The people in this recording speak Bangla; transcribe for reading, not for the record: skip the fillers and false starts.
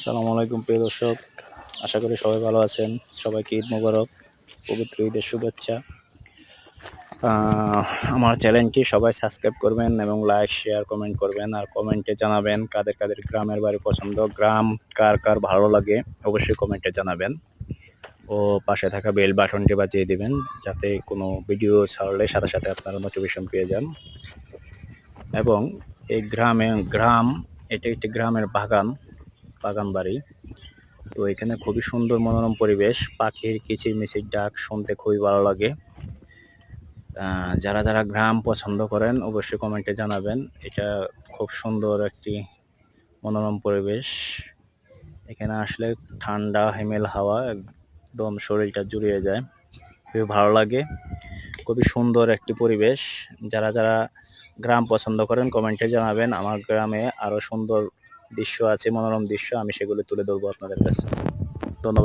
আসসালামু আলাইকুম প্রিয় দর্শক, আশা করি সবাই ভালো আছেন। সবাইকে ঈদ মোবারক, পবিত্র ঈদের শুভেচ্ছা। আমার চ্যানেলটি সবাই সাবস্ক্রাইব করবেন এবং লাইক, শেয়ার, কমেন্ট করবেন। আর কমেন্টে জানাবেন কাদের কাদের গ্রামের বাড়ি পছন্দ, গ্রাম কার কার ভালো লাগে অবশ্যই কমেন্টে জানাবেন। ও পাশে থাকা বেল বাটনটি বাজিয়ে দিবেন যাতে কোনো ভিডিও ছাড়লে সাথে সাথে আপনারা নোটিফিকেশন পেয়ে যান। এবং এই গ্রাম এটি একটি গ্রামের বাগান বাড়ি। তো এখানে খুবই সুন্দর মনোরম পরিবেশ, পাখির কিচিরমিচির ডাক শুনতে খুবই ভালো লাগে। যারা যারা গ্রাম পছন্দ করেন অবশ্যই কমেন্টে জানাবেন। এটা খুব সুন্দর একটি মনোরম পরিবেশ। এখানে আসলে ঠান্ডা হিমেল হাওয়া একদম শরীরটা জুড়িয়ে যায়, খুবই ভালো লাগে। খুবই সুন্দর একটি পরিবেশ। যারা যারা গ্রাম পছন্দ করেন কমেন্টে জানাবেন। আমার গ্রামে আরো সুন্দর দৃশ্য আছে, মনোরম দৃশ্য, আমি সেগুলো তুলে ধরবো আপনাদের কাছে।